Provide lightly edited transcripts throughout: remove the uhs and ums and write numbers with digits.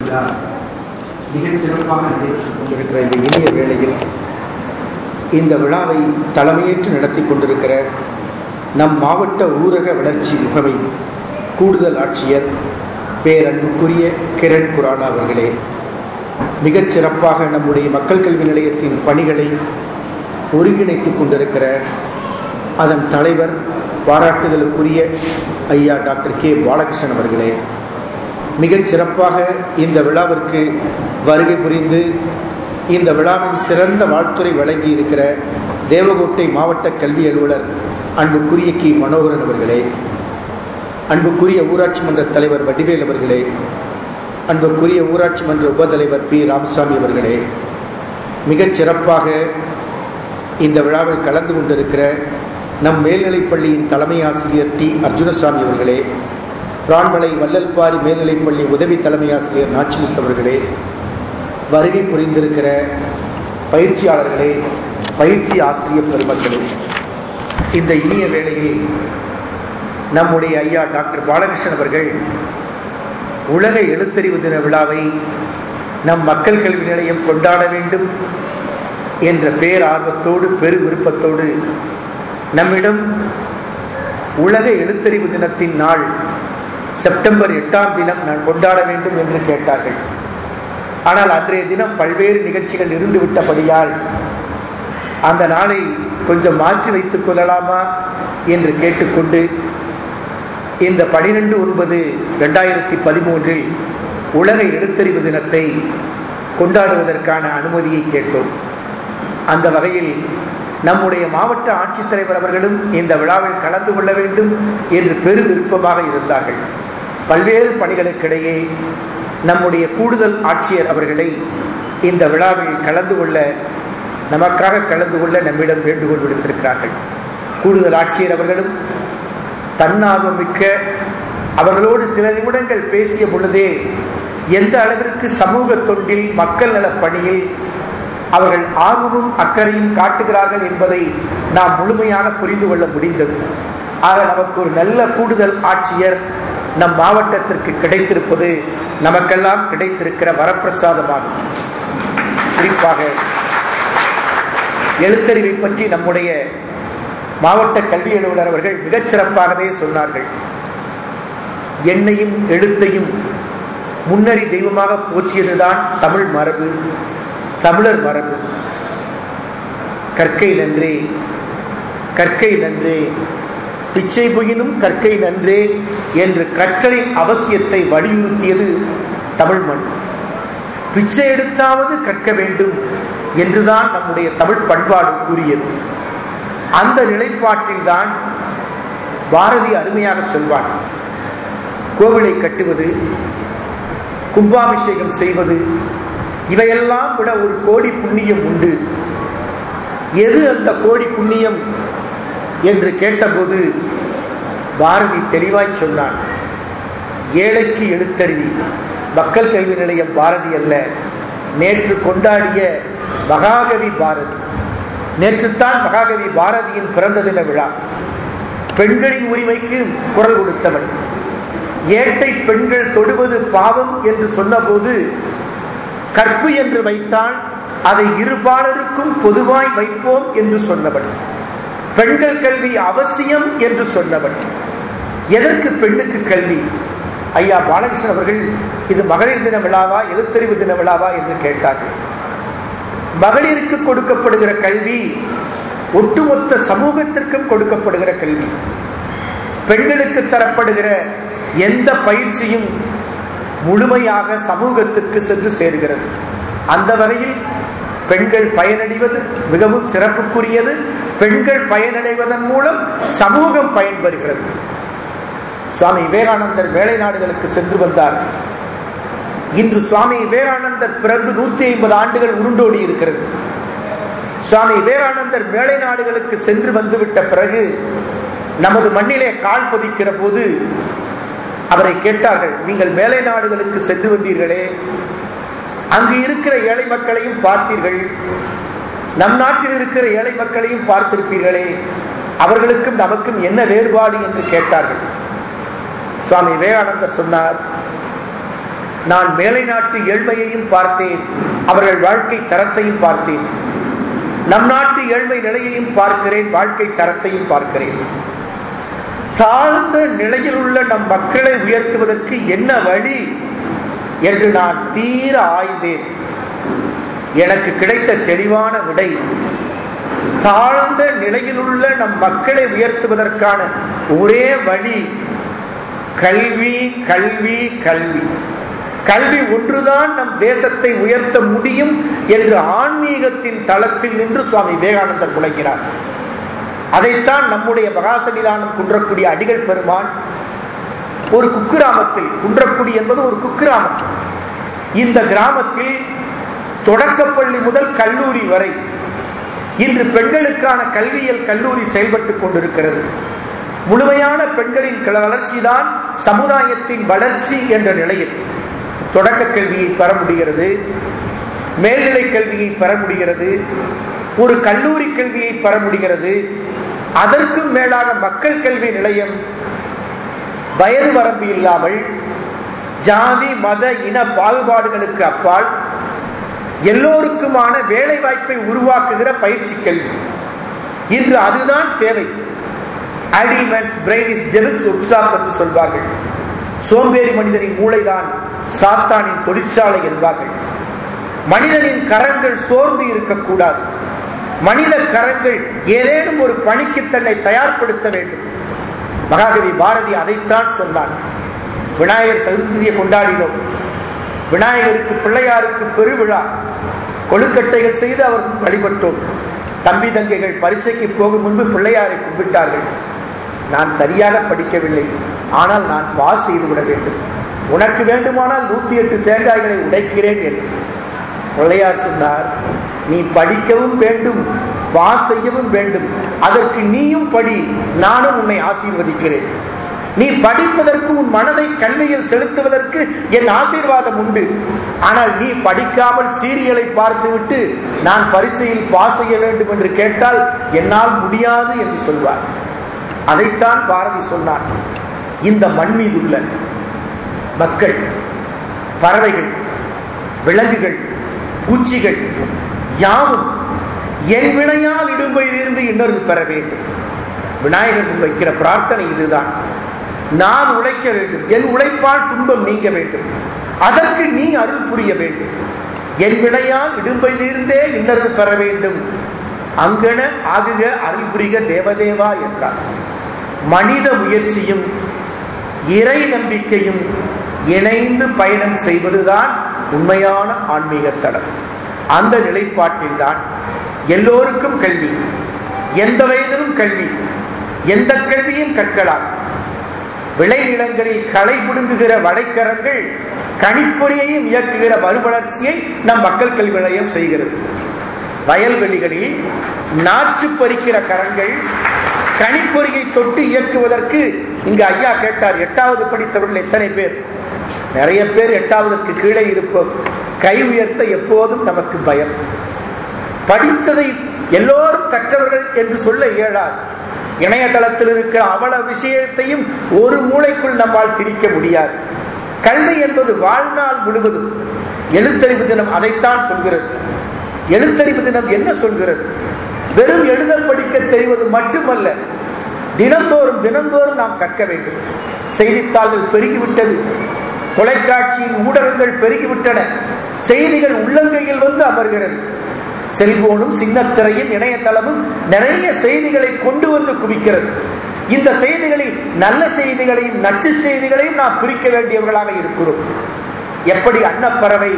விழா மிகச் சிறப்பாக நடைபெற்றுக் கொண்டிருக்கிற இந்த இனிய வேளையில் இந்த விழாவை தலைமையேற்று நடத்தி கொண்டிருக்கிற நம் மாவட்ட ஊரக வளர்ச்சி முகமை கூடுதல் ஆட்சியர் பேரன்புக்குரிய கிரண் குரானா அவர்களே, மிகச் சிறப்பாக நம்முடைய மக்கள் கல்வி நிலையத்தின் பணிகளை ஒருங்கிணைத்துக் கொண்டிருக்கிற அதன் தலைவர் பாராட்டுதலுக்குரிய ஐயா டாக்டர் கே பாலகிருஷ்ணன் அவர்களே, மிகச் சிறப்பாக இந்த விழாவிற்கு வருகை புரிந்து இந்த விழாவின் சிறந்த வாழ்த்துறை வழங்கி இருக்கிற தேவகோட்டை மாவட்ட கல்வி அலுவலர் அன்புக்குரிய கி மனோகரன் அவர்களே, அன்புக்குரிய ஊராட்சி மன்ற தலைவர் வடிவேல் அவர்களே, அன்புக்குரிய ஊராட்சி மன்ற உபதலைவர் பி ராமசாமி அவர்களே, மிகச் சிறப்பாக இந்த விழாவில் கலந்து கொண்டிருக்கிற நம் மேல்நிலைப்பள்ளியின் தலைமை ஆசிரியர் டி அர்ஜுனசாமி அவர்களே, ரான்மலை வள்ளல்பாரி மேல்நிலைப்பள்ளி உதவி தலைமை ஆசிரியர் நாச்சிமுத்து அவர்களே, வருகை புரிந்திருக்கிற பயிற்சியாளர்களே, பயிற்சி ஆசிரியர் பெருமக்களே, இந்த இனிய வேளையில் நம்முடைய ஐயா டாக்டர் பாலகிருஷ்ணன் அவர்கள் உலக எழுத்தறிவு தின விழாவை நம் மக்கள் கல்வி நிலையம் கொண்டாட வேண்டும் என்ற பேரார்வத்தோடு பெரு விருப்பத்தோடு நம்மிடம் உலக எழுத்தறிவு தினத்தின் நாள் செப்டம்பர் 8ஆம் தினம் நான் கொண்டாட வேண்டும் என்று கேட்டார்கள். ஆனால் அன்றைய தினம் பல்வேறு நிகழ்ச்சிகள் இருந்துவிட்டபடியால் அந்த நாளை கொஞ்சம் மாற்றி வைத்துக் கொள்ளலாமா என்று கேட்டுக்கொண்டு இந்த 12/9/2013 உலக எழுத்தறிவு தினத்தை கொண்டாடுவதற்கான அனுமதியை கேட்டோம். அந்த வகையில் நம்முடைய மாவட்ட ஆட்சித்தலைவர் அவர்களும் இந்த விழாவில் கலந்து கொள்ள வேண்டும் என்று பெரு விருப்பமாக இருந்தார்கள். பல்வேறு பணிகளுக்கிடையே நம்முடைய கூடுதல் ஆட்சியர் அவர்களை இந்த விழாவில் கலந்து கொள்ள நமக்காக கலந்து கொள்ள நம்மிடம் வேண்டுகோள் விடுத்திருக்கிறார்கள். கூடுதல் ஆட்சியர் அவர்களும் தன்னார்வமிக்க அவர்களோடு சில நிமிடங்கள் பேசிய பொழுதே எந்த அளவிற்கு சமூக தொண்டில் மக்கள் நல பணியில் அவர்கள் ஆர்வமும் அக்கறையும் காட்டுகிறார்கள் என்பதை நாம் முழுமையாக புரிந்து கொள்ள முடிந்தது. ஆக நமக்கு ஒரு நல்ல கூடுதல் ஆட்சியர் நம் மாவட்டத்திற்கு கிடைத்திருப்பது நமக்கெல்லாம் கிடைத்திருக்கிற வரப்பிரசாதமாகும். குறிப்பாக எழுத்தறிவை பற்றி நம்முடைய மாவட்ட கல்வி அலுவலர் அவர்கள் மிகச் சிறப்பாகவே சொன்னார்கள். எண்ணையும் எழுத்தையும் முன்னறி தெய்வமாக போற்றியதுதான் தமிழ் மரபு, தமிழர் மரபு. கற்கை நன்றே கற்கை நன்றே பிச்சை புகினும் கற்கை நன்றே என்று கற்றலின் அவசியத்தை வலியுறுத்தியது தமிழ் மண். பிச்சை எடுத்தாவது கற்க வேண்டும் என்றுதான் நம்முடைய தமிழ் பண்பாடு கூறியது. அந்த நிலைப்பாட்டில் தான் பாரதி அருமையாக சொல்வார், கோவிலை கட்டுவது, கும்பாபிஷேகம் செய்வது, இவையெல்லாம் விட ஒரு கோடி புண்ணியம் உண்டு. எது அந்த கோடி புண்ணியம் என்று கேட்டபோது பாரதி தெளிவாய் சொன்னான், ஏழைக்கு எழுத்தறிவி. மக்கள் கல்வி நிலையம் பாரதி அல்ல, நேற்று கொண்டாடிய மகாகவி பாரதி. நேற்றுத்தான் மகாகவி பாரதியின் பிறந்த தின விழா. பெண்களின் உரிமைக்கு குரல் கொடுத்தவன். ஏட்டை பெண்கள் தொடுவது பாவம் என்று சொன்னபோது கற்பு என்று வைத்தால் அதை இருபாலருக்கும் பொதுவாய் வைப்போம் என்று சொன்னவன். பெண்கள் கல்வி அவசியம் என்று சொன்னவன். எதற்கு பெண்ணுக்கு கல்வி? ஐயா பாலகிருஷ்ணன் அவர்கள் இது மகளிர் தின விழாவா எழுத்தறிவு தின விழாவா என்று கேட்டார்கள். மகளிருக்கு கொடுக்கப்படுகிற கல்வி ஒட்டுமொத்த சமூகத்திற்கும் கொடுக்கப்படுகிற கல்வி. பெண்களுக்கு தரப்படுகிற எந்த பயிற்சியும் முழுமையாக சமூகத்திற்கு சென்று சேர்கிறது. அந்த வகையில் பெண்கள் பயனடைவது மிகவும் சிறப்புக்குரியது. பெண்கள் பயனடைவதன் மூலம் சமூகம் பயன்பெறுகிறது. சுவாமி விவேகானந்தர் மேலை நாடுகளுக்கு சென்று வந்தார். இன்று சுவாமி விவேகானந்தர் பிறந்து 150 ஆண்டுகள் உருண்டோடி இருக்கிறது. சுவாமி விவேகானந்தர் மேலை நாடுகளுக்கு சென்று வந்துவிட்ட பிறகு நமது மண்ணிலே கால் பதிக்கிற போது அவரை கேட்டார்கள், நீங்கள் மேலை நாடுகளுக்கு சென்று வந்தீர்களே, அங்கு இருக்கிற ஏழை மக்களையும் பார்த்தீர்கள், நம் நாட்டில் இருக்கிற ஏழை மக்களையும் பார்த்திருப்பீர்களே, அவர்களுக்கும் நமக்கும் என்ன வேறுபாடு என்று கேட்டார்கள். சுவாமி விவேகானந்தர் சொன்னார், நான் மேலை நாட்டு ஏழ்மையையும் பார்த்தேன், அவர்கள் வாழ்க்கை தரத்தையும் பார்த்தேன். நம் நாட்டு ஏழ்மை நிலையையும் பார்க்கிறேன், வாழ்க்கை தரத்தையும் பார்க்கிறேன். தாழ்ந்த நிலையில் உள்ள நம் மக்களை உயர்த்துவதற்கு என்ன வழி என்று நான் தீர ஆய்ந்தேன். எனக்கு கிடைத்த தெளிவான விடை, தாழ்ந்த நிலையில் உள்ள நம் மக்களை உயர்த்துவதற்கான ஒரே வழி கல்வி, கல்வி, கல்வி. கல்வி ஒன்றுதான் நம் தேசத்தை உயர்த்த முடியும் என்று ஆன்மீகத்தின் தளத்தில் நின்று சுவாமி விவேகானந்தர் முழங்கினார். அதைத்தான் நம்முடைய மகாசன்னிதானம் குன்றக்குடி அடிகள் பெருமான் ஒரு குக்கிராமத்தில், குன்றக்குடி என்பது ஒரு குக்கிராமம், இந்த கிராமத்தில் தொடக்கப்பள்ளி முதல் கல்லூரி வரை இன்று பெண்களுக்கான கல்வியியல் கல்லூரி செயல்பட்டுக் கொண்டிருக்கிறது. முழுமையான பெண்களின் வளர்ச்சி தான் சமுதாயத்தின் வளர்ச்சி என்ற நிலையில் தொடக்க கல்வியை பெற முடிகிறது, மேல்நிலை கல்வியை பெற முடிகிறது, ஒரு கல்லூரி கல்வியை பெற முடிகிறது. அதற்கும் மேலாக மக்கள் கல்வி நிலையம் வயது வரம்பு இல்லாமல் ஜாதி மத இன பாகுபாடுகளுக்கு அப்பால் எல்லோருக்குமான வேலை வாய்ப்பை உருவாக்குகிற பயிற்சி கல்வி. இன்று அதுதான் தேவை. என்று சொல்வார்கள். சோம்பேறி மனிதனின் மூளைதான் சாத்தானின் தொழிற்சாலை என்பார்கள். மனிதனின் கரங்கள் சோர்ந்து இருக்கக்கூடாது. மனித கரங்கள் ஏதேனும் ஒரு பணிக்கு தன்னை தயார்படுத்த வேண்டும். மகாகவி பாரதி அதைத்தான் சொன்னான். விநாயகர் சதுர்த்தியை கொண்டாடினோம். விநாயகருக்கு பிள்ளையாருக்கு பெருவிழா, கொழுக்கட்டைகள் செய்து அவர் வழிபட்டோம். தம்பி தங்கைகள் பரீட்சைக்கு போகும் முன்பு பிள்ளையாரை கும்பிட்டார்கள். நான் சரியாக படிக்கவில்லை, ஆனால் நான் பாஸ் செய்துவிட வேண்டும். உனக்கு வேண்டுமானால் 108 தேங்காய்களை உடைக்கிறேன் என்று. பிள்ளையார் சொன்னார், நீ படிக்கவும் வேண்டும், பாஸ் செய்யவும் வேண்டும். அதற்கு நீயும் படி, நானும் உன்னை ஆசீர்வதிக்கிறேன். நீ படிப்பதற்கு, உன் மனதை கல்வியில் செலுத்துவதற்கு என் ஆசீர்வாதம் உண்டு. ஆனால் நீ படிக்காமல் சீரியலை பார்த்துவிட்டு நான் பரீட்சையில் பாஸ் செய்ய வேண்டும் என்று கேட்டால் என்னால் முடியாது என்று சொல்வார். அதைத்தான் பாரதி சொன்னார். இந்த மண் மீதுள்ள மக்கள், பறவைகள், விலங்குகள், பூச்சிகள் யாவும் என் வினையால் இடும்பையிலிருந்து இன்னொரு பெற வேண்டும். விநாயகர் வைக்கிற பிரார்த்தனை இதுதான். நான் உழைக்க வேண்டும், என் உழைப்பால் துன்பம் நீங்க வேண்டும், அதற்கு நீ அருள் புரிய வேண்டும். என் வினையால் இடும்பையிலிருந்தே இன்னொரு பெற வேண்டும். அங்கன ஆகுக அருள் புரிக தேவதேவா என்றார். மனித முயற்சியும் இறை நம்பிக்கையும் இணைந்து பயணம் செய்வதுதான் உண்மையான ஆன்மீக தடம். அந்த நிலைப்பாட்டில் தான் எல்லோருக்கும் கல்வி, எந்த வயதிலும் கல்வி, எந்த கல்வியும் கற்கலாம். விளைநிலங்களில் களை புடுங்குகிற வளைக்கரங்கள் கணிப்பொறியையும் இயக்குகிற மறுமலர்ச்சியை நம் மக்கள் கல்வி நிலையம் செய்கிறது. வயல்வெளிகளில் நாற்று பறிக்கிற கரங்கள் கணிப்பொறியை தொட்டு இயக்குவதற்கு இங்கு ஐயா கேட்டார், 8வது படித்தவர்கள் எத்தனை பேர்? நிறைய பேர் 8வதற்கு கீழே இருப்போம். கை உயர்த்த எப்போதும் நமக்கு பயம். படித்ததை எல்லோரும் கற்றவர்கள் என்று சொல்ல இயலாது. இணையதளத்தில் இருக்கிற அவ்வளவு விஷயத்தையும் ஒரு மூளைக்குள் நம்மால் திரிக்க முடியாது. கல்வி என்பது வாழ்நாள் முழுவதும். எழுத்தறிவு தினம் அதைத்தான் சொல்கிறது. எழுத்தறிவு தினம் என்ன சொல்கிறது? வெறும் எழுத படிக்க தெரிவது மட்டுமல்ல, தினந்தோறும் தினந்தோறும் நாம் கற்க வேண்டும். செய்தித்தாள்கள் பெருகிவிட்டது, தொலைக்காட்சியின் ஊடகங்கள் பெருகிவிட்டன, செய்திகள் உள்ளங்கையில் வந்து அமர்கிறது. செல்போனும் சின்னத்திரையும் இணையதளமும் நிறைய செய்திகளை கொண்டு வந்து குவிக்கிறது. இந்த செய்திகளில் நல்ல செய்திகளையும் நச்சு செய்திகளையும் நாம் பிரிக்க வேண்டியவர்களாக இருக்கிறோம். எப்படி அன்னப்பறவை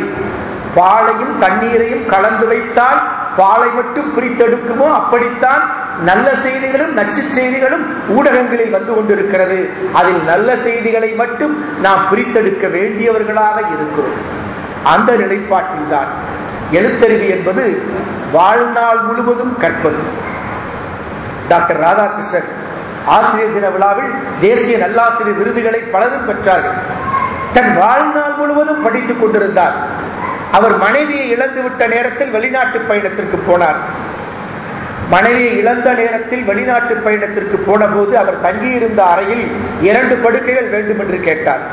பாலையும் தண்ணீரையும் கலந்து வைத்தால் பாலை மட்டும் பிரித்தெடுக்குமோ, அப்படித்தான் நல்ல செய்திகளும் நச்சு செய்திகளும் ஊடகங்களில் வந்து கொண்டிருக்கிறது. அதில் நல்ல செய்திகளை மட்டும் நாம் பிரித்தெடுக்க வேண்டியவர்களாக இருக்கிறோம். அந்த நிலைப்பாட்டில் தான் எழுத்தறிவு என்பது வாழ்நாள் முழுவதும் கற்பது. டாக்டர் ராதாகிருஷ்ணன் ஆசிரியர் தின விழாவில் தேசிய நல்லாசிரியர் விருதுகளை பலரும் பெற்றார்கள். தன் வாழ்நாள் முழுவதும் படித்துக் கொண்டிருந்தார். அவர் மனைவியை இழந்துவிட்ட நேரத்தில் வெளிநாட்டு பயணத்திற்கு போனார். மனைவியை இழந்த நேரத்தில் வெளிநாட்டு பயணத்திற்கு போன போது அவர் தங்கியிருந்த அறையில் 2 படுக்கைகள் வேண்டும் என்று கேட்டார்.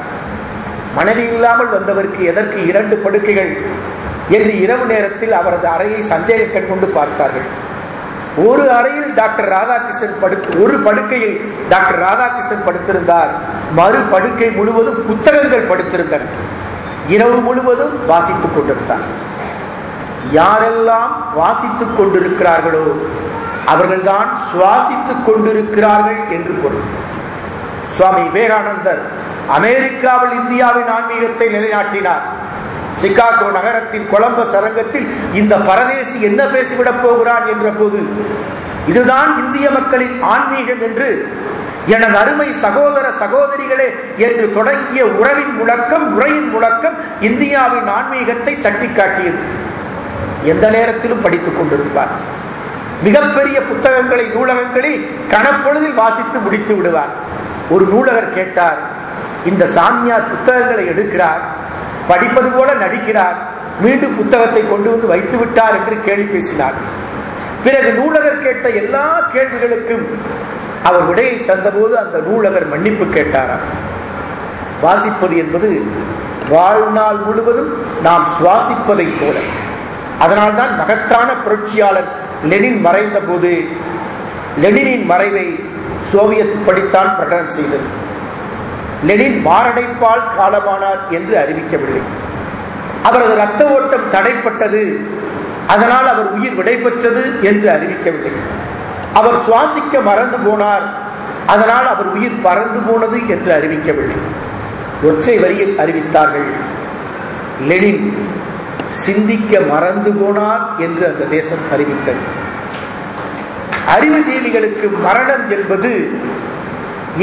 மனைவி இல்லாமல் வந்தவருக்கு எதற்கு 2 படுக்கைகள் என்று இரவு நேரத்தில் அவரது அறையை சந்தேக கண் கொண்டு பார்த்தார்கள். ஒரு அறையில் டாக்டர் ராதாகிருஷ்ணன் ஒரு படுக்கையில் டாக்டர் ராதாகிருஷ்ணன் படுத்திருந்தார். மறு படுக்கை முழுவதும் புத்தகங்கள் படுத்திருந்தன. இரவு முழுவதும் வாசித்துக் கொண்டிருந்தார். யாரெல்லாம் வாசித்துக் கொண்டிருக்கிறார்களோ அவர்கள்தான் சுவாசித்துக் கொண்டிருக்கிறார்கள் என்று பொருள். சுவாமி விவேகானந்தர் அமெரிக்காவில் இந்தியாவின் ஆன்மீகத்தை நிலைநாட்டினார். சிகாகோ நகரத்தின் கொலம்பஸ் அரங்கத்தில் இந்த பரதேசி என்ன பேசிவிடப் போகிறான் என்ற போது, இதுதான் இந்திய மக்களின் ஆன்மீகம் என்று எனது அருமை சகோதர சகோதரிகளே என்று தொடங்கிய உரையின் முழக்கம் இந்தியாவின் ஆன்மீகத்தை தட்டி காட்டியது. எந்த நேரத்திலும் படித்துக் கொண்டிருப்பார். மிகப்பெரிய புத்தகங்களை நூலகங்களில் கணப்பொழுதில் வாசித்து முடித்து விடுவார். ஒரு நூலகர் கேட்டார், இந்த சாமியார் புத்தகங்களை எடுக்கிறார், படிப்பது போல நடிக்கிறார், மீண்டும் புத்தகத்தை கொண்டு வந்து வைத்து விட்டார் என்று கேள்வி பேசினார். பிறகு நூலகர் கேட்ட எல்லா கேள்விகளுக்கும் அவர் விடையை தந்தபோது அந்த நூலகர் மன்னிப்பு கேட்டாராம். வாசிப்பது என்பது வாழ்நாள் முழுவதும் நாம் சுவாசிப்பதை போல. அதனால்தான் மகத்தான புரட்சியாளர் லெனின் மறைந்த போது லெனினின் மறைவை சோவியத் படித்தான் பிரகடனம் செய்தது. லெனின் மாரடைப்பால் காலமானார் என்று அறிவிக்கவில்லை. அவரது இரத்த ஓட்டம் தடைப்பட்டது, அதனால் அவர் உயிர் விடைபெற்றது என்று அறிவிக்கவில்லை. அவர் சுவாசிக்க மறந்து போனார், அதனால் அவர் உயிர் பறந்து போனது என்று அறிவிக்கவில்லை. ஒற்றை வரியில் அறிவித்தார்கள், லெனின் சிந்திக்க மறந்து போனார் என்று அந்த தேசம் அறிவித்தது. அறிவுஜீவிகளுக்கு மரணம் என்பது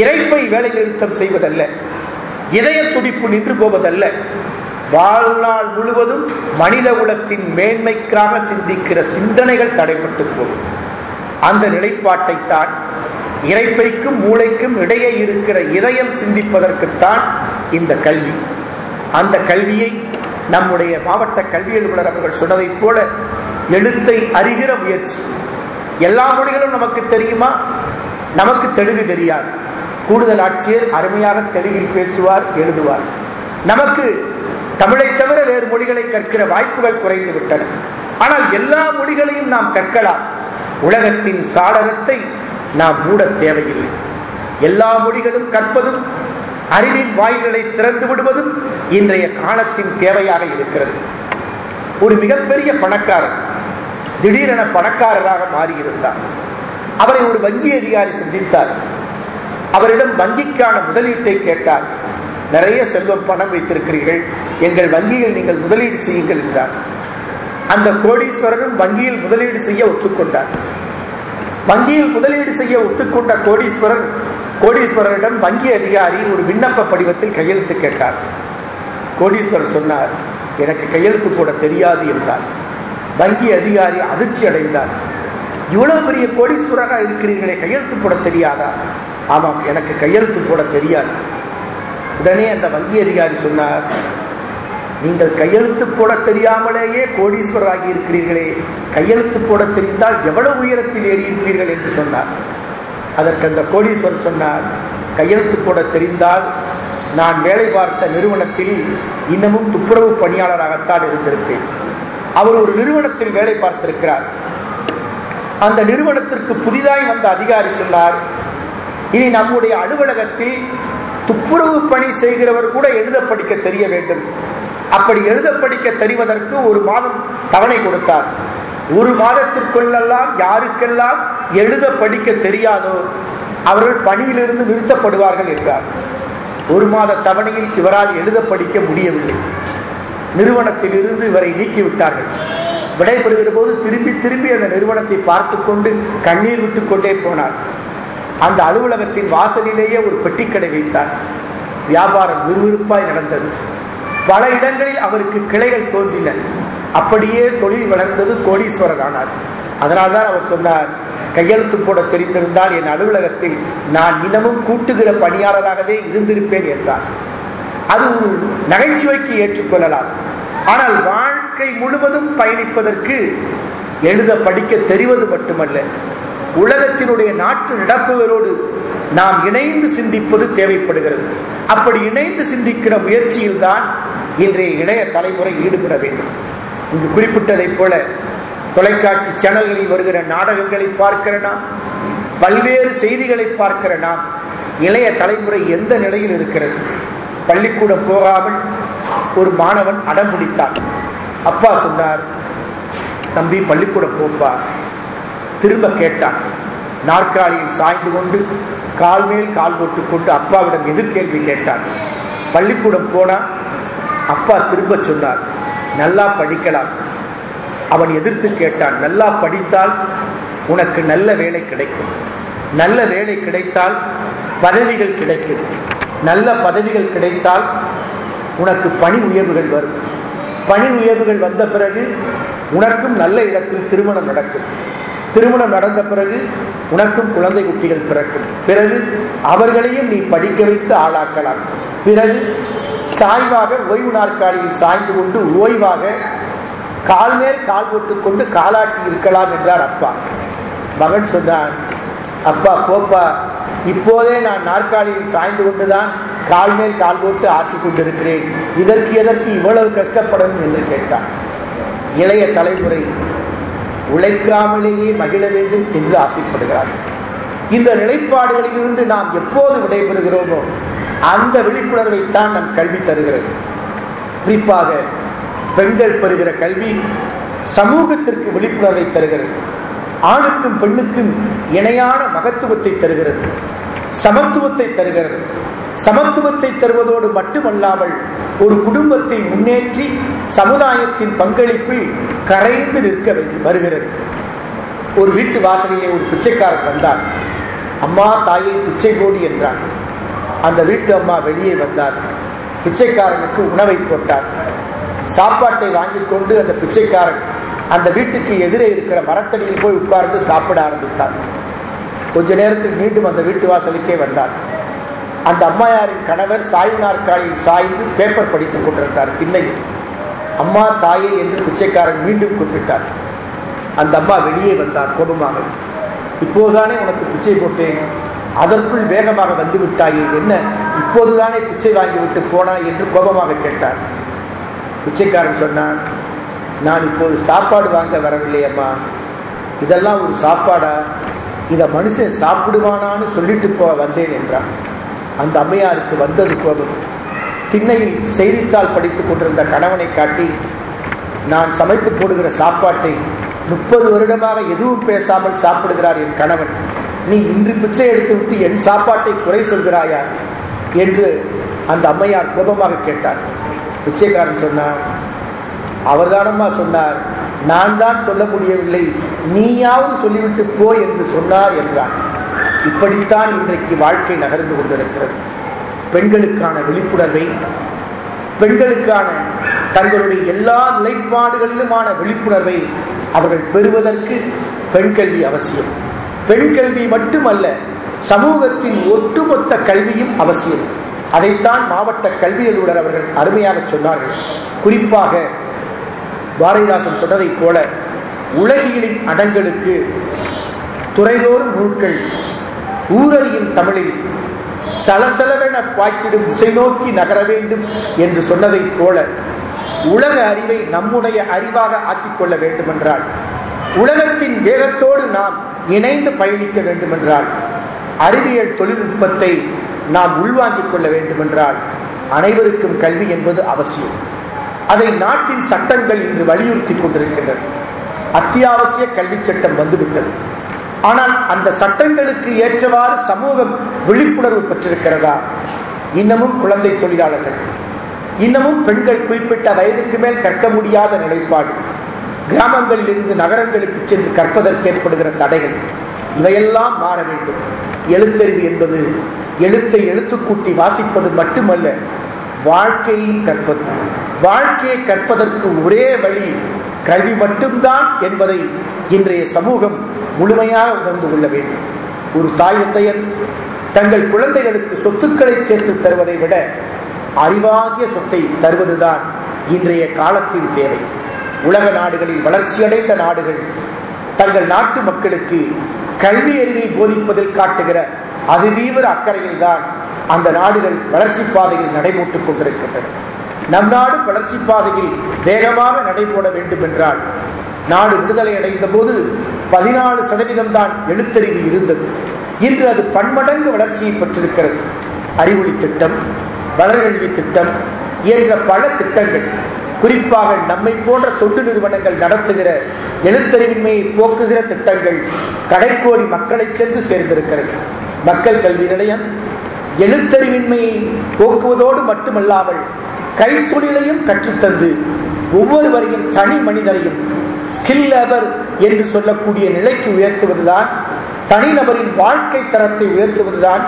இறைப்பை வேலை நிறுத்தம் செய்வதல்ல, இதய துடிப்பு நின்று போவதல்ல. வாழ்நாள் முழுவதும் மனித குலத்தின் மேன்மைக்காக சிந்திக்கிற சிந்தனைகள் தடைப்பட்டு போகும். அந்த நிலைப்பாட்டைத்தான் இறைப்பைக்கும் மூளைக்கும் இடையே இருக்கிற இதயம் சிந்திப்பதற்குத்தான் இந்த கல்வி. அந்த கல்வியை நம்முடைய மாவட்ட கல்வி அலுவலர் அவர்கள் சொன்னதை போல எழுத்தை அறிகிற முயற்சி. எல்லா மொழிகளும் நமக்கு தெரியுமா? நமக்கு தெலுங்கு தெரியாது. கூடுதல் ஆட்சியர் அருமையாக தெலுங்கில் பேசுவார், எழுதுவார். நமக்கு தமிழை தவிர வேறு மொழிகளை கற்கிற வாய்ப்புகள் குறைந்து விட்டன. ஆனால் எல்லா மொழிகளையும் நாம் கற்கலாம். உலகத்தின் சாளரத்தை நாம் மூட தேவையில்லை. எல்லா மொழிகளும் கற்பதும் அறிவின் வாய்களை திறந்து விடுவதும் இன்றைய காலத்தின் தேவையாக இருக்கிறது. ஒரு மிகப்பெரிய பணக்காரர் திடீரென பணக்காரராக மாறியிருந்தார். அவரை ஒரு வங்கி அதிகாரி சந்தித்தார். அவரிடம் வங்கிக்கான முதலீட்டை கேட்டார். நிறைய செல்வம் பணம் வைத்திருக்கிறீர்கள், எங்கள் வங்கியில் நீங்கள் முதலீடு செய்யுங்கள் என்றார். அந்த கோடீஸ்வரரும் வங்கியில் முதலீடு செய்ய ஒத்துக்கொண்டார். வங்கியில் முதலீடு செய்ய ஒத்துக்கொண்ட கோடீஸ்வரரிடம் வங்கி அதிகாரி ஒரு விண்ணப்ப படிவத்தில் கையெழுத்து கேட்டார். கோடீஸ்வரர் சொன்னார், எனக்கு கையெழுத்து போட தெரியாது என்றார். வங்கி அதிகாரி அதிர்ச்சி அடைந்தார். இவ்வளவு பெரிய கோடீஸ்வரராக இருக்கிறீர்களே, கையெழுத்து போட தெரியாதா? ஆமாம், எனக்கு கையெழுத்து போட தெரியாது. உடனே அந்த வங்கி அதிகாரி சொன்னார், நீங்கள் கையெழுத்து போட தெரியாமலேயே கோடீஸ்வரராகி இருக்கிறீர்களே, கையெழுத்து போட தெரிந்தால் எவ்வளவு உயரத்தில் ஏறி இருப்பீர்கள் என்று சொன்னார். அதற்கு அந்த கோடீஸ்வரர் சொன்னார், கையெழுத்து போட தெரிந்தால் நான் வேலை பார்த்த நிறுவனத்தில் இன்னமும் துப்புரவு பணியாளராகத்தான் இருந்திருப்பேன். அவர் ஒரு நிறுவனத்தில் வேலை பார்த்திருக்கிறார். அந்த நிறுவனத்திற்கு புதிதாய் வந்த அதிகாரி சொன்னார், இனி நம்முடைய அலுவலகத்தில் துப்புரவு பணி செய்கிறவர் கூட எழுத படிக்க தெரிய வேண்டும். அப்படி எழுத படிக்க தெரிவதற்கு 1 மாதம் தவணை கொடுத்தார். 1 மாதத்திற்குள்ளெல்லாம் யாருக்கெல்லாம் எழுத படிக்க தெரியாதோ அவர்கள் பணியிலிருந்து நிறுத்தப்படுவார்கள் என்றார். 1 மாத தவணையில் இவரால் எழுத படிக்க முடியவில்லை. நிறுவனத்தில் இருந்து இவரை நீக்கிவிட்டார்கள். விடைபெறுகிற போது திரும்பி அந்த நிறுவனத்தை பார்த்து கொண்டு கண்ணீர் விட்டு கொண்டே போனார். அந்த அலுவலகத்தின் வாசலிலேயே ஒரு பெட்டிக்கடை வைத்தார். வியாபாரம் விறுவிறுப்பாய் நடந்தது. பல இடங்களில் அவருக்கு கிளைகள் தோன்றின. அப்படியே தொழில் வளர்ந்தது. கோடீஸ்வரர் ஆனார். அதனால்தான் அவர் சொன்னார், கையெழுத்து போட தெரிந்திருந்தால் என் அலுவலகத்தில் நான் இன்னமும் கூட்டுகிற பணியாளராகவே இருந்திருப்பேன் என்றார். அது ஒரு நகைச்சுவைக்கு ஏற்றுக்கொள்ளலாம். ஆனால் வாழ்க்கை முழுவதும் பயணிப்பதற்கு எழுத படிக்க தெரிவது மட்டுமல்ல, உலகத்தினுடைய நாட்டு நடப்புகளோடு நாம் இணைந்து சிந்திப்பது தேவைப்படுகிறது. அப்படி இணைந்து சிந்திக்கிற முயற்சியில் தான் இன்றைய இளைய தலைமுறை ஈடுபட வேண்டும். இங்கு குறிப்பிட்டதை போல தொலைக்காட்சி சேனல்களில் வருகிற நாடகங்களை பார்க்கிற நாம், பல்வேறு செய்திகளை பார்க்கிற நாம், இளைய தலைமுறை எந்த நிலையில் இருக்கிறது? பள்ளிக்கூடம் போகாமல் ஒரு மாணவன் அடம் பிடித்தான். அப்பா சொன்னார், தம்பி பள்ளிக்கூடம் போப்பா. திரும்ப கேட்டான். நாற்காலியில் சாய்ந்து கொண்டு கால் மேல் கால் போட்டுக் கொண்டு அப்பாவிடம் எதிர்கேள்வி கேட்டான். பள்ளிக்கூடம் போனா அப்பா திரும்ப சொன்னார், நல்லா படிக்கலாம். அவன் எதிர்த்து கேட்டான், நல்லா படித்தால் உனக்கு நல்ல வேலை கிடைக்கும், நல்ல வேலை கிடைத்தால் பதவிகள் கிடைக்கும், நல்ல பதவிகள் கிடைத்தால் உனக்கு பணி உயர்வுகள் வரும், பணி உயர்வுகள் வந்த பிறகு உனக்கும் நல்ல இடத்தில் திருமணம் நடக்கும், திருமணம் நடந்த பிறகு உனக்கும் குழந்தை குட்டிகள் பிறக்கும், பிறகு அவர்களையும் நீ படிக்க வைத்து ஆளாக்கலாம், பிறகு சாய்வாக ஓய்வு நாற்காலியில் சாய்ந்து கொண்டு ஓய்வாக கால் மேல் கால் போட்டுக் கொண்டு காலாட்டி இருக்கலாம் என்றார் அப்பா. மகன் சொன்னான், அப்பா போப்பா, இப்போதே நான் நாற்காலியில் சாய்ந்து கொண்டுதான் கால் மேல் கால் போட்டு ஆட்டி கொண்டிருக்கிறேன், இதற்கு எதற்கு இவ்வளவு கஷ்டப்படணும் என்று கேட்டான். இளைய தலைமுறை உழைக்காமலேயே மகிழ வேண்டும் என்று ஆசைப்படுகிறார்கள். இந்த நிலைப்பாடுகளிலிருந்து நாம் எப்போது விடைபெறுகிறோமோ அந்த விழிப்புணர்வைத்தான் நம் கல்வி தருகிறது. குறிப்பாக பெண்கள் பெறுகிற கல்வி சமூகத்திற்கு விழிப்புணர்வை தருகிறது, ஆணுக்கும் பெண்ணுக்கும் இணையான மகத்துவத்தை தருகிறது, சமத்துவத்தை தருகிறது. சமத்துவத்தை தருவதோடு மட்டுமல்லாமல் ஒரு குடும்பத்தை முன்னேற்றி சமுதாயத்தின் பங்களிப்பில் கரைந்து நிற்க வருகிறது. ஒரு வீட்டு வாசலிலே ஒரு பிச்சைக்காரன் வந்தார். அம்மா தாயை பிச்சை போடி என்றான். அந்த வீட்டு அம்மா வெளியே வந்தார். பிச்சைக்காரனுக்கு உணவை போட்டார். சாப்பாட்டை வாங்கி கொண்டு அந்த பிச்சைக்காரன் அந்த வீட்டுக்கு எதிரே இருக்கிற மரத்தடியில் போய் உட்கார்ந்து சாப்பிட ஆரம்பித்தார். கொஞ்ச நேரத்தில் மீண்டும் அந்த வீட்டு வாசலுக்கே வந்தார். அந்த அம்மையாரின் கணவர் சாய்வு நாற்காலியில் சாய்ந்து பேப்பர் படித்துக் கொண்டிருந்தார் திண்ணையில். அம்மா தாயே என்று பிச்சைக்காரன் மீண்டும் கூப்பிட்டார். அந்த அம்மா வெளியே வந்தார் கோபமாக. இப்போதுதானே உனக்கு பிச்சை போட்டேன், அதற்குள் வேகமாக வந்து விட்டாயே, என்ன இப்போதுதானே பிச்சை வாங்கிவிட்டு போனாய் என்று கோபமாக கேட்டார். பிச்சைக்காரன் சொன்னான், நான் இப்போது சாப்பாடு வாங்க வரவில்லை அம்மா, இதெல்லாம் ஒரு சாப்பாடா, இதை மனுஷன் சாப்பிடுவானான்னு சொல்லிட்டு போக வந்தேன் என்றான். அந்த அம்மையாருக்கு வந்தது கோபம். திண்ணையில் செய்தித்தாள் படித்துக் கொண்டிருந்த கணவனை காட்டி, நான் சமைத்து போடுகிற சாப்பாட்டை 30 வருடமாக எதுவும் பேசாமல் சாப்பிடுகிறார் என் கணவன், நீ இன்று பிச்சை எடுத்து விட்டு என் சாப்பாட்டை குறை சொல்கிறாயா என்று அந்த அம்மையார் கோபமாக கேட்டார். பிச்சைக்காரன் சொன்னார், அவர்தானம்மா சொன்னார், நான் தான் சொல்ல முடியவில்லை, நீயாவது சொல்லிவிட்டு போ என்று சொன்னார் என்றான். இப்படித்தான் இன்றைக்கு வாழ்க்கை நகர்ந்து கொண்டிருக்கிறது. பெண்களுக்கான விழிப்புணர்வை, பெண்களுக்கான தங்களுடைய எல்லா நிலைப்பாடுகளிலுமான விழிப்புணர்வை அவர்கள் பெறுவதற்கு பெண் கல்வி அவசியம். பெண் கல்வி மட்டுமல்ல, சமூகத்தின் ஒட்டுமொத்த கல்வியும் அவசியம். அதைத்தான் மாவட்ட கல்வி அலுவலர் அவர்கள் அருமையாக சொன்னார்கள். குறிப்பாக பாரதிதாசன் சொன்னதைப் போல உலகியலின் அடங்களுக்கு துறைதோறும் நூல்கள், ஊரறியின் தமிழில் சலசலவென பாய்ச்சிடும் திசை நோக்கி நகர வேண்டும் என்று சொன்னதைப் போல உலக அறிவை நம்முடைய அறிவாக ஆக்கிக்கொள்ள வேண்டுமென்றால், உலகத்தின் வேகத்தோடு நாம் இணைந்து பயணிக்க வேண்டுமென்றால், அறிவியல் தொழில்நுட்பத்தை நாம் உள்வாங்கிக் கொள்ள வேண்டுமென்றால் அனைவருக்கும் கல்வி என்பது அவசியம். அதை நாட்டின் சட்டங்கள் இன்று வலியுறுத்தி கொண்டிருக்கின்றன. அத்தியாவசிய கல்வி சட்டம் வந்துவிட்டது. ஆனால் அந்த சட்டங்களுக்கு ஏற்றவாறு சமூகம் விழிப்புணர்வு பெற்றிருக்கிறதா? இன்னமும் குழந்தை தொழிலாளர்கள், இன்னமும் பெண்கள் குறிப்பிட்ட வயதுக்கு மேல் கற்க முடியாத நிலைப்பாடு, கிராமங்களில் இருந்து நகரங்களுக்கு சென்று கற்பதற்கு ஏற்படுகிற தடைகள், இவையெல்லாம் மாற வேண்டும். எழுத்தறிவு என்பது எழுத்தை எழுத்துக்கூட்டி வாசிப்பது மட்டுமல்ல, வாழ்க்கையும் கற்பது. வாழ்க்கையை கற்பதற்கு ஒரே வழி கல்வி மட்டும்தான் என்பதை இன்றைய சமூகம் முழுமையாக உணர்ந்து கொள்ள வேண்டும். ஒரு தாய் தந்தையர் தங்கள் குழந்தைகளுக்கு சொத்துக்களை சேர்த்து தருவதை விட அறிவாகிய சொத்தை தருவதுதான் இன்றைய காலத்தின் தேவை. உலக நாடுகளில் வளர்ச்சியடைந்த நாடுகள் தங்கள் நாட்டு மக்களுக்கு கல்வி அறிவை போதிப்பதில் காட்டுகிற அதிதீவிர அக்கறையில்தான் அந்த நாடுகள் வளர்ச்சி பாதையில் நடைபோட்டுக் கொண்டிருக்கின்றன. நம் நாடு வளர்ச்சி பாதையில் வேகமாக நடைபோட வேண்டும் என்றால், நாடு விடுதலை அடைந்த போது 14% தான் எழுத்தறிவு இருந்தது. இன்று அது பன்மடங்கு வளர்ச்சியை பெற்றிருக்கிறது. அறிவொளி திட்டம், வளர்கல்வி திட்டம் என்ற பல திட்டங்கள், குறிப்பாக நம்மை போன்ற தொண்டு நிறுவனங்கள் நடத்துகிற எழுத்தறிவின்மையை போக்குகிற திட்டங்கள் கடைக்கோடி மக்களை சென்று சேர்ந்திருக்கிறது. மக்கள் கல்வி நிலையம் எழுத்தறிவின்மையை போக்குவதோடு மட்டுமல்லாமல் கைத்தொழிலையும் கற்றுத்தந்து ஒவ்வொருவரையும் தனி மனிதரையும் ஸ்கில் லேபர் என்று சொல்லக்கூடிய நிலைக்கு உயர்த்துவதுதான், தனிநபரின் வாழ்க்கை தரத்தை உயர்த்துவதுதான்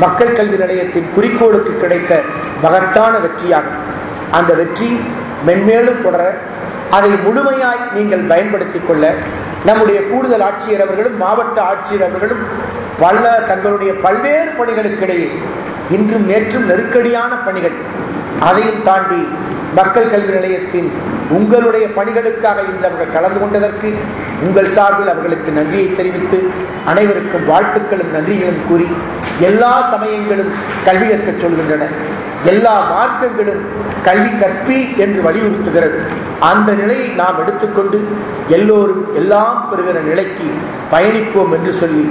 மக்கள் கல்வி நிலையத்தின் குறிக்கோளுக்கு கிடைத்த மகத்தான வெற்றியாகும். அந்த வெற்றி மென்மேலும் தொடர அதை முழுமையாய் நீங்கள் பயன்படுத்திக் கொள்ள நம்முடைய கூடுதல் ஆட்சியர் அவர்களும் மாவட்ட ஆட்சியர் அவர்களும் தங்களுடைய பல்வேறு பணிகளுக்கிடையே இன்றும் நேற்றும் நெருக்கடியான பணிகள், அதையும் தாண்டி மக்கள் கல்வி நிலையத்தின் உங்களுடைய பணிகளுக்காக இன்று அவர்கள் கலந்து கொண்டதற்கு உங்கள் சார்பில் அவர்களுக்கு நன்றியை தெரிவித்து அனைவருக்கும் வாழ்த்துக்களும் நன்றிகளும் கூறி, எல்லா சமயங்களும் கல்வி கற்கச் சொல்கின்றன, எல்லா மார்க்கங்களும் கல்வி கற்பி என்று வலியுறுத்துகிறது. அந்த நிலையை நாம் எடுத்துக்கொண்டு எல்லோரும் எல்லாம் பெறுகிற நிலைக்கு பயணிப்போம் என்று சொல்லி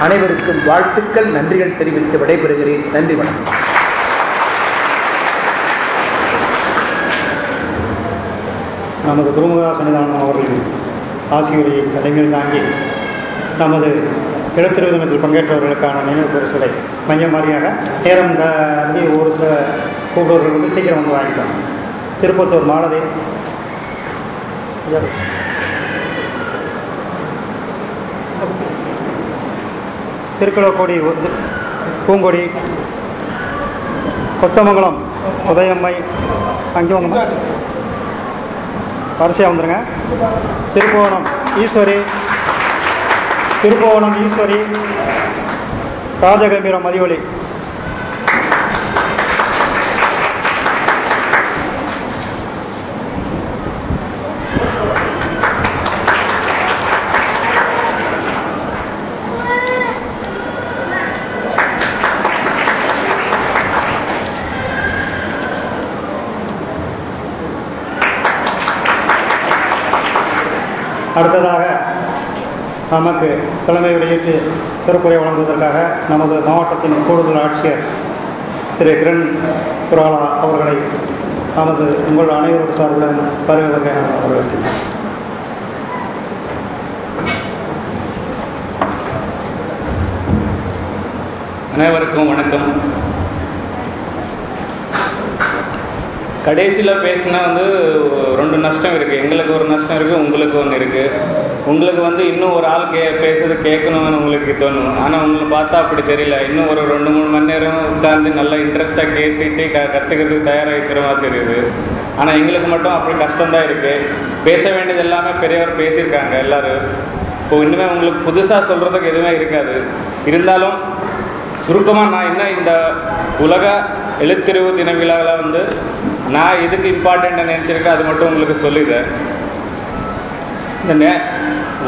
அனைவருக்கும் வாழ்த்துக்கள் நன்றிகள் தெரிவித்து விடைபெறுகிறேன். நன்றி, வணக்கம். நமது குருமுகா சன்னிதானம் அவர்களின் ஆசிரியரை கலைஞர் தாங்கி நமது எழுத்தறிவு தினத்தில் பங்கேற்றவர்களுக்கான நினைவு பரிசுகளை மையமாரியாக நேரம் ஒரு சில கூடுதல்கள் வந்து சீக்கிரம் வந்து வாங்கிட்டோம். திருப்பத்தூர் மாலதி, திருக்குளக்கோடி பூங்கொடி, கொத்தமங்கலம் உதயம்மை, அங்கே வாங்க வரிசையாக வந்துடுங்க. திருப்புவனம் ஈஸ்வரி, ராஜகம்பீரம் மதிவொலி. அடுத்ததாக நமக்கு தலைமை வெளியிட்டு சிறப்புரை வழங்குவதற்காக நமது மாவட்டத்தின் கூடுதல் ஆட்சியர் திரு கிரண் குராலா அவர்களை நமது உங்கள் அனைவரும் சார்பில் வருவதற்கு வரவேற்கிறேன். அனைவருக்கும் வணக்கம். கடைசியில் பேசினா வந்து 2 நஷ்டம் இருக்குது. எங்களுக்கு ஒரு நஷ்டம் இருக்குது, உங்களுக்கு ஒன்று இருக்குது. உங்களுக்கு வந்து இன்னும் ஒரு ஆள் பேசுறது கேட்கணும்னு உங்களுக்கு தோணும். ஆனால் உங்களுக்கு பார்த்தா அப்படி தெரியல. இன்னும் ஒரு 2-3 மணி நேரம் உட்காந்து நல்லா இன்ட்ரெஸ்டாக கேட்டுட்டு கற்றுக்கிறதுக்கு தயாராக இருக்கிற மாதிரி தெரியுது. ஆனால் எங்களுக்கு மட்டும் அப்படி கஷ்டம்தான் இருக்குது. பேச வேண்டியது எல்லாமே பெரியவர் பேசியிருக்காங்க எல்லோரும். இப்போ இன்னுமே உங்களுக்கு புதுசாக சொல்கிறதுக்கு எதுவுமே இருக்காது. இருந்தாலும் சுருக்கமாக நான் என்ன இந்த உலக எழுத்தறிவு தின விழாவில் வந்து நான் எதுக்கு இம்பார்ட்டண்ட்டாக நினச்சிருக்கேன் அது மட்டும் உங்களுக்கு சொல்லிடுறேன். இந்த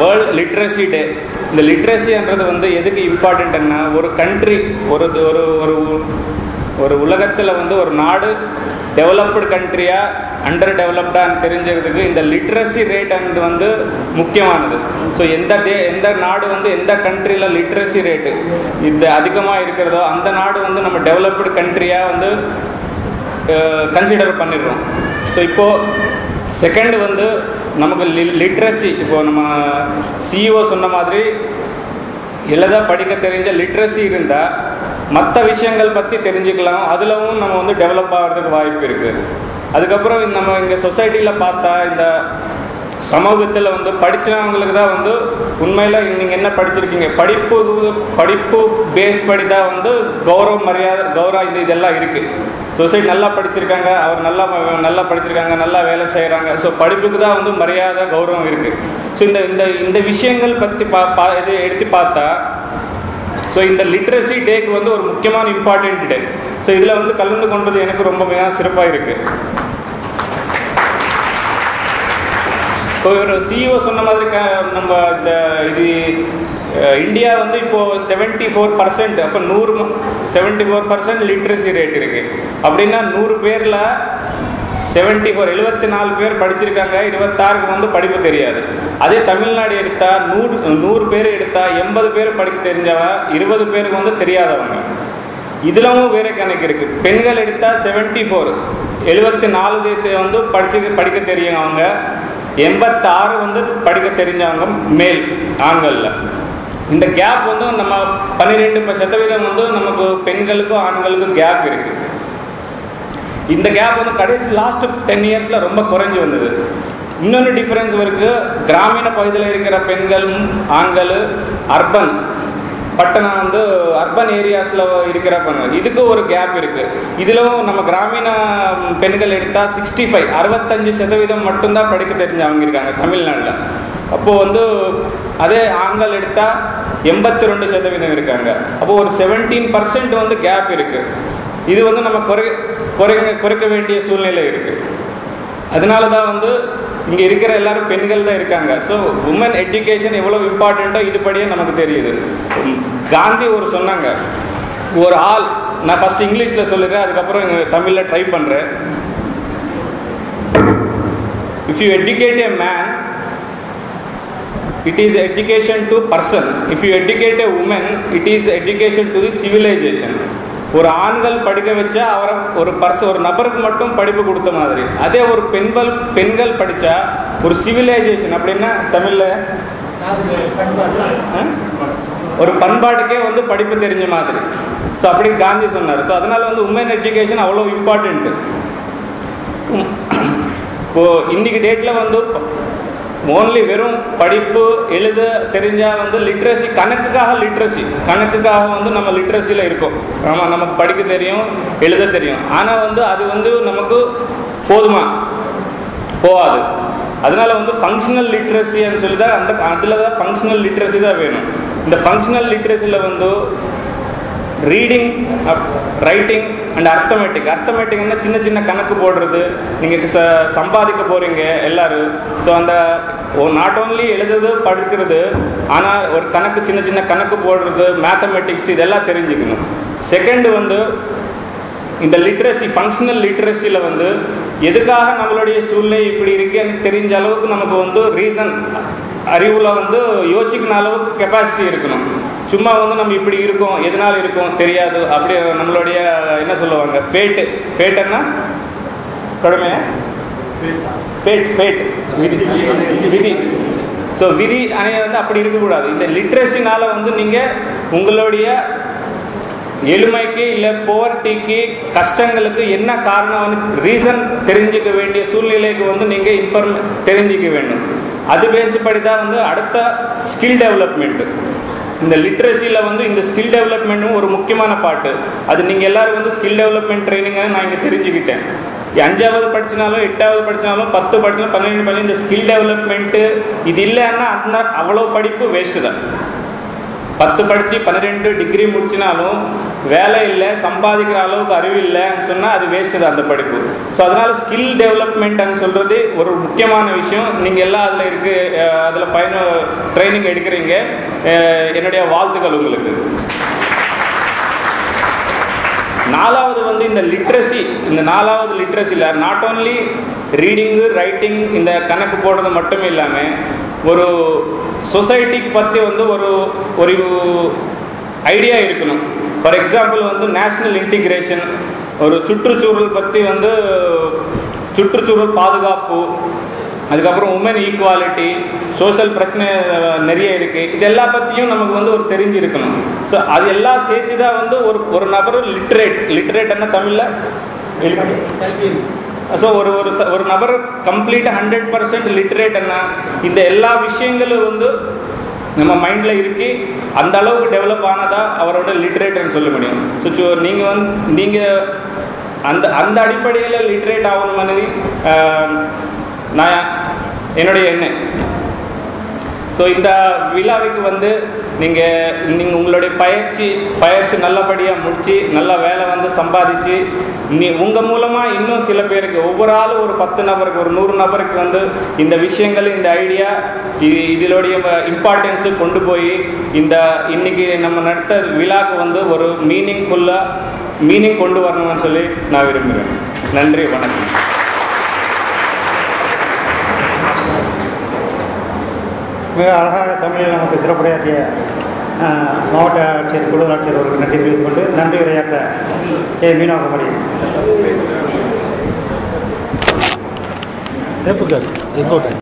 வேர்ல்டு லிட்ரஸி டே, இந்த லிட்ரஸின்றது வந்து எதுக்கு இம்பார்ட்டண்ட்னா, ஒரு கண்ட்ரி ஒரு உலகத்தில் வந்து ஒரு நாடு டெவலப்டு கண்ட்ரியா அண்டர் டெவலப்டான்னு தெரிஞ்சுக்கிறதுக்கு இந்த லிட்ரஸி ரேட் வந்து முக்கியமானது. ஸோ எந்த நாடு வந்து எந்த கண்ட்ரியில் லிட்ரஸி ரேட்டு இது அதிகமாக இருக்கிறதோ அந்த நாடு வந்து நம்ம டெவலப்டு கண்ட்ரியாக வந்து கன்சிடர் பண்ணிடுறோம். ஸோ இப்போது செகண்ட் வந்து நமக்கு லிட்ரஸி, இப்போது நம்ம சிஇஓ சொன்ன மாதிரி எழுத படிக்க தெரிஞ்ச லிட்ரஸி இருந்தால் மற்ற விஷயங்கள் பற்றி தெரிஞ்சுக்கலாம். அதிலவும் நம்ம வந்து டெவலப் ஆகிறதுக்கு வாய்ப்பு இருக்குது. அதுக்கப்புறம் நம்ம இங்கே சொசைட்டியில் பார்த்தா இந்த சமூகத்தில் வந்து படித்தவங்களுக்கு தான் வந்து உண்மையில் நீங்கள் என்ன படிச்சிருக்கீங்க, படிப்பு பேஸ் படி தான் வந்து கௌரவம் மரியாதை இதெல்லாம் இருக்குது. சொசைட்டி நல்லா படிச்சிருக்காங்க, அவர் நல்லா படிச்சிருக்காங்க, நல்லா வேலை செய்கிறாங்க. ஸோ படிப்புக்கு தான் வந்து மரியாதை கௌரவம் இருக்குது. ஸோ இந்த விஷயங்கள் பற்றி இது எடுத்து பார்த்தா ஸோ இந்த லிட்ரஸி டேக்கு வந்து ஒரு முக்கியமான இம்பார்ட்டன்ட் டே. ஸோ இதில் வந்து கலந்து கொண்டது எனக்கு ரொம்ப மிக சிறப்பாக இருக்குது. இப்போ ஒரு சிஇஓ சொன்ன மாதிரி நம்ம இந்த இந்தியா வந்து இப்போது 74%, அப்போ 74% லிட்ரஸி ரேட் இருக்குது. அப்படின்னா 100 பேரில் 74 பேர் படிச்சிருக்காங்க, 26க்கு வந்து படிப்பு தெரியாது. அதே தமிழ்நாடு எடுத்தால் 100 பேர் எடுத்தால் 80 பேர் படிக்க தெரிஞ்சவங்க, 20 பேருக்கு வந்து தெரியாதவங்க. இதுலவும் வேற கணக்கு இருக்குது. பெண்கள் எடுத்தால் 74 வந்து படிக்க தெரியுங்க, 86 வந்து படிக்க தெரிஞ்சவங்க மேல் ஆண்களில். இந்த கேப் வந்து நம்ம 12% வந்து நமக்கு பெண்களுக்கும் ஆண்களுக்கும் கேப் இருக்குது. இந்த கேப் வந்து கடைசி லாஸ்ட் 10 இயர்ஸில் ரொம்ப குறைஞ்சி வந்தது. இன்னொன்று டிஃப்ரென்ஸ் இருக்குது. கிராமீண பகுதியில் இருக்கிற பெண்களும் ஆண்கள், அர்பன் பட்டணம் வந்து அர்பன் ஏரியாஸில் இருக்கிற பெண்கள், இதுக்கு ஒரு கேப் இருக்குது. இதிலும் நம்ம கிராமீண பெண்கள் எடுத்தால் 65% மட்டும்தான் படிக்க தெரிஞ்சவங்க இருக்காங்க தமிழ்நாட்டில். அப்போது வந்து அதே ஆண்கள் எடுத்தால் 82% இருக்காங்க. அப்போது ஒரு 17% வந்து கேப் இருக்குது. இது வந்து நம்ம குறைக்க வேண்டிய சூழ்நிலை இருக்குது. அதனால தான் வந்து இங்கே இருக்கிற எல்லாரும் பெண்கள் தான் இருக்காங்க. ஸோ உமன் எஜுகேஷன் எவ்வளோ இம்பார்ட்டண்ட்டோ இதுபடியே நமக்கு தெரியுது. காந்தி சொன்னாங்க, ஒரு ஆள், நான் ஃபஸ்ட் இங்கிலீஷில் சொல்லிடுறேன், அதுக்கப்புறம் தமிழில் ட்ரை பண்ணுறேன். If you educate a man, it is education to person. If you educate a woman, it is education to the civilization. ஒரு ஆண்கள் படிக்க வச்சா அவரை ஒரு நபருக்கு மட்டும் படிப்பு கொடுத்த மாதிரி. அதே ஒரு பெண்கள் படித்தா ஒரு சிவிலைசேஷன், அப்படின்னா தமிழில் ஒரு பண்பாட்டுக்கே வந்து படிப்பு தெரிஞ்ச மாதிரி. ஸோ அப்படி காந்தி சொன்னார். ஸோ அதனால் வந்து உமன் எஜுகேஷன் அவ்வளோ இம்பார்ட்டண்ட்டு. இப்போது இன்றைக்கி டேட்டில் வந்து ஓன்லி வெறும் படிப்பு எழுத தெரிஞ்சால் வந்து லிட்ரஸி, கணக்குக்காக வந்து நம்ம லிட்ரஸியில் இருக்கோம். நமக்கு படிக்க தெரியும், எழுத தெரியும். ஆனால் வந்து அது வந்து நமக்கு போகாது. அதனால வந்து ஃபங்க்ஷனல் லிட்ரஸின்னு சொல்லி தான் அதில் தான் ஃபங்க்ஷனல் லிட்ரஸி தான் வேணும். இந்த ஃபங்க்ஷனல் லிட்ரஸியில் வந்து ரீடிங், ரைட்டிங் அண்ட் அர்த்தமேட்டிக்னா சின்ன கணக்கு போடுறது. நீங்கள் சம்பாதிக்க போகிறீங்க எல்லோரும். ஸோ அந்த நாட் ஓன்லி எழுதுறது படிக்கிறது, ஆனால் ஒரு சின்ன கணக்கு போடுறது, மேத்தமெட்டிக்ஸ், இதெல்லாம் தெரிஞ்சுக்கணும். செகண்டு வந்து இந்த லிட்ரஸி, ஃபங்க்ஷனல் லிட்ரஸியில் வந்து எதுக்காக நம்மளுடைய சூழ்நிலை இப்படி இருக்குது எனக்கு தெரிஞ்ச அளவுக்கு நமக்கு வந்து ரீசன், அறிவில் வந்து யோசிக்கிற அளவுக்கு கெப்பாசிட்டி இருக்கணும். சும்மா வந்து நம்ம இப்படி இருக்கோம், எதனால் இருக்கோம் தெரியாது, அப்படி நம்மளுடைய என்ன சொல்லுவாங்க, ஃபேட்டுன்னா கடுமையா ஃபேட் விதி. ஸோ விதி வந்து அப்படி இருக்கக்கூடாது. இந்த லிட்ரஸினால் வந்து நீங்கள் உங்களுடைய எளிமைக்கு இல்லை போவர்ட்டிக்கு, கஷ்டங்களுக்கு என்ன காரணம் ரீசன் தெரிஞ்சுக்க வேண்டிய சூழ்நிலைக்கு வந்து நீங்கள் தெரிஞ்சிக்க வேண்டும். அது பேஸ்டு படி தான் வந்து அடுத்த ஸ்கில் டெவலப்மெண்ட்டு. இந்த லிட்ரஸியில் வந்து இந்த ஸ்கில் டெவலப்மெண்ட்டும் ஒரு முக்கியமான பாட்டு. அது நீங்கள் எல்லோரும் வந்து ஸ்கில் டெவலப்மெண்ட் ட்ரைனிங்கை நான் இங்கே தெரிஞ்சுக்கிட்டேன். 5வது படிச்சினாலும் 8வது படிச்சினாலும் 10 படிச்சாலும் 12 படிச்சாலும் இந்த ஸ்கில் டெவலப்மெண்ட்டு இது இல்லைன்னா அவ்வளோ படிப்பு வேஸ்ட்டு தான். 10 படித்து 12 டிகிரி முடிச்சினாலும் வேலை இல்லை, சம்பாதிக்கிற அளவுக்கு அறிவு இல்லைன்னு சொன்னால் அது வேஸ்ட்டு தான் அந்த படிப்பு. ஸோ அதனால் ஸ்கில் டெவலப்மெண்ட்னு சொல்கிறது ஒரு முக்கியமான விஷயம். நீங்கள் எல்லாம் அதில் ட்ரைனிங் எடுக்கிறீங்க. என்னுடைய வாழ்த்துக்கள் உங்களுக்கு. 4வது வந்து இந்த லிட்ரஸி. இந்த 4வது லிட்ரஸியில் நாட் ஓன்லி ரீடிங்கு, ரைட்டிங், இந்த கணக்கு போடுறது மட்டும் இல்லாமல் ஒரு சொசைட்டிக்கு பற்றி வந்து ஒரு ஐடியா இருக்கணும். ஃபார் எக்ஸாம்பிள் வந்து நேஷ்னல் இன்டிகிரேஷன், ஒரு சுற்றுச்சூழல் பற்றி வந்து சுற்றுச்சூழல் பாதுகாப்பு, அதுக்கப்புறம் உமன் ஈக்குவாலிட்டி, சோஷியல் பிரச்சனை நிறைய இருக்குது. இது எல்லா பற்றியும் நமக்கு வந்து ஒரு தெரிஞ்சு இருக்கணும். ஸோ அது எல்லாம் சேர்த்து தான் வந்து ஒரு நபர் லிட்ரேட்னா தமிழில் ஸோ ஒரு நபர் கம்ப்ளீட்டாக 100% லிட்ரேட்னா இந்த எல்லா விஷயங்களும் வந்து நம்ம மைண்டில் இருக்கு, அந்த அளவுக்கு டெவலப் ஆனதான் அவரோட லிட்ரேட்னு சொல்ல முடியும். ஸோ நீங்கள் அந்த அடிப்படையில் லிட்ரேட் ஆகணும்னு நான் என்னுடைய எண்ணம். ஸோ இந்த விழாவுக்கு வந்து நீங்கள் உங்களுடைய பயிற்சி நல்லபடியாக முடித்து நல்ல வேலை வந்து சம்பாதிச்சு உங்கள் மூலமாக இன்னும் சில பேருக்கு ஒவ்வொரு ஆளும் ஒரு 10 நபருக்கு ஒரு 100 நபருக்கு வந்து இந்த விஷயங்கள் இந்த ஐடியா இதனுடைய இம்பார்ட்டன்ஸு கொண்டு போய் இன்னைக்கு நம்ம நடத்த விழாக்கு வந்து ஒரு மீனிங் கொண்டு வரணும்னு சொல்லி நான் விரும்புகிறேன். நன்றி, வணக்கம். மிக அழகாக தமிழில் நமக்கு சிறப்புரையாற்றிய மாவட்ட ஆட்சியர் கூடுதல் ஆட்சியர் அவர்களுக்கு நன்றி தெரிவித்துக் கொண்டு நன்றி உரையாற்ற மீனாகுமரி